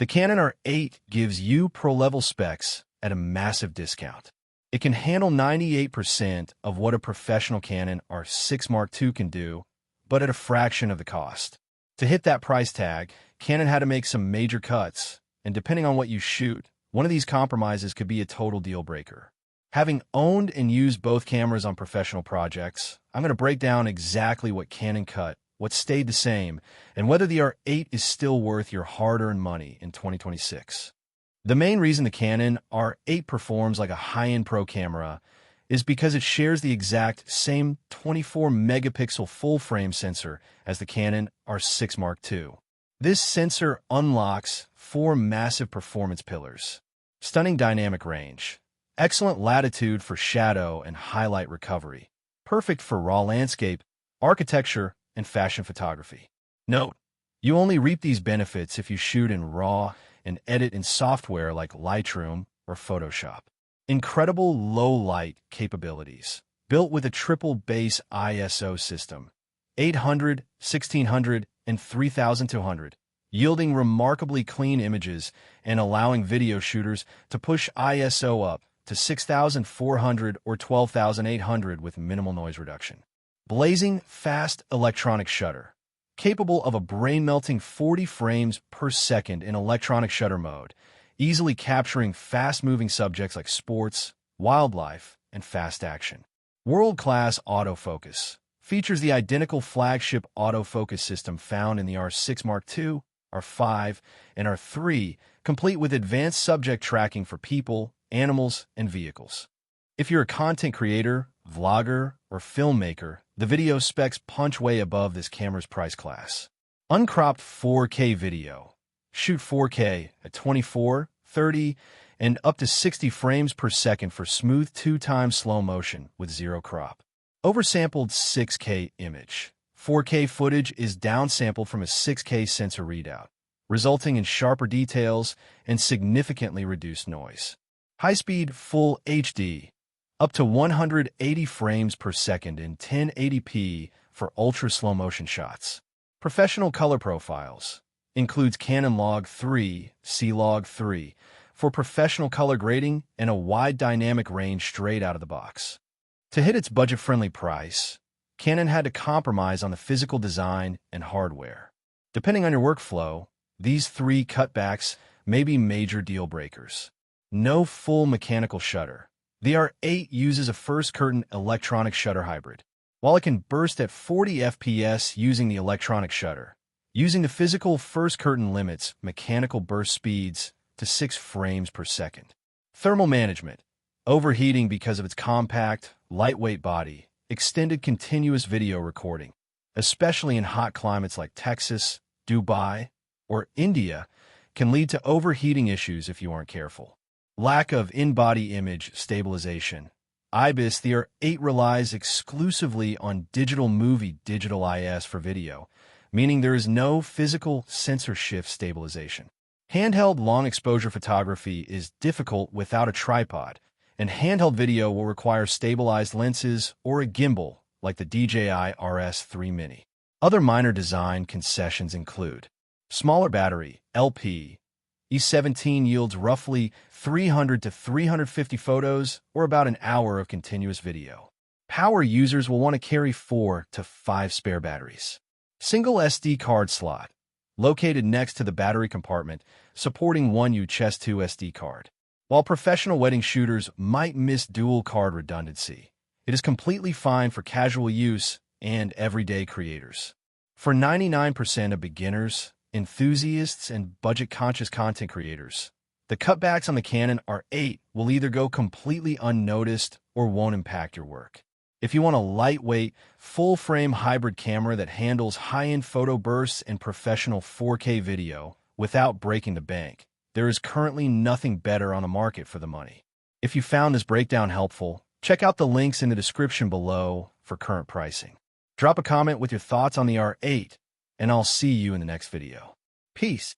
The Canon R8 gives you pro-level specs at a massive discount. It can handle 98% of what a professional Canon R6 Mark II can do, but at a fraction of the cost. To hit that price tag, Canon had to make some major cuts, and depending on what you shoot, one of these compromises could be a total deal breaker. Having owned and used both cameras on professional projects, I'm going to break down exactly what Canon cut, what stayed the same, and whether the R8 is still worth your hard-earned money in 2026. The main reason the Canon R8 performs like a high-end pro camera is because it shares the exact same 24-megapixel full-frame sensor as the Canon R6 Mark II. This sensor unlocks 4 massive performance pillars: stunning dynamic range, excellent latitude for shadow and highlight recovery, perfect for raw landscape, architecture, and fashion photography. Note, you only reap these benefits if you shoot in RAW and edit in software like Lightroom or Photoshop. Incredible low-light capabilities, built with a triple base ISO system, 800, 1600, and 3200, yielding remarkably clean images and allowing video shooters to push ISO up to 6400 or 12800 with minimal noise reduction. Blazing fast electronic shutter, capable of a brain-melting 40 frames per second in electronic shutter mode, easily capturing fast-moving subjects like sports, wildlife, and fast action. World-class autofocus features the identical flagship autofocus system found in the R6 Mark II, R5, and R3, complete with advanced subject tracking for people, animals, and vehicles. If you're a content creator, vlogger, or filmmaker, the video specs punch way above this camera's price class. Uncropped 4K video. Shoot 4K at 24, 30, and up to 60 frames per second for smooth 2x slow motion with zero crop. Oversampled 6K image. 4K footage is downsampled from a 6K sensor readout, resulting in sharper details and significantly reduced noise. High-speed Full HD, up to 180 frames per second in 1080p for ultra-slow motion shots. Professional color profiles includes Canon Log 3, C-Log 3 for professional color grading and a wide dynamic range straight out of the box. To hit its budget-friendly price, Canon had to compromise on the physical design and hardware. Depending on your workflow, these 3 cutbacks may be major deal breakers. No full mechanical shutter. The R8 uses a first-curtain electronic shutter hybrid. While it can burst at 40 FPS using the electronic shutter, using the physical first-curtain limits mechanical burst speeds to 6 frames per second. Thermal management. Overheating because of its compact, lightweight body, extended continuous video recording, especially in hot climates like Texas, Dubai, or India, can lead to overheating issues if you aren't careful. Lack of in-body image stabilization. IBIS, the R8 relies exclusively on digital IS for video, meaning there is no physical sensor shift stabilization. Handheld long-exposure photography is difficult without a tripod, and handheld video will require stabilized lenses or a gimbal like the DJI RS3 Mini. Other minor design concessions include smaller battery, LP. E17 yields roughly 300 to 350 photos or about an hour of continuous video. Power users will want to carry 4 to 5 spare batteries. Single SD card slot, located next to the battery compartment, supporting 1U Chest 2 SD card. While professional wedding shooters might miss dual card redundancy, it is completely fine for casual use and everyday creators. For 99% of beginners, enthusiasts, and budget-conscious content creators, the cutbacks on the Canon R8 will either go completely unnoticed or won't impact your work. If you want a lightweight, full-frame hybrid camera that handles high-end photo bursts and professional 4K video without breaking the bank, there is currently nothing better on the market for the money. If you found this breakdown helpful, check out the links in the description below for current pricing. Drop a comment with your thoughts on the R8, and I'll see you in the next video. Peace.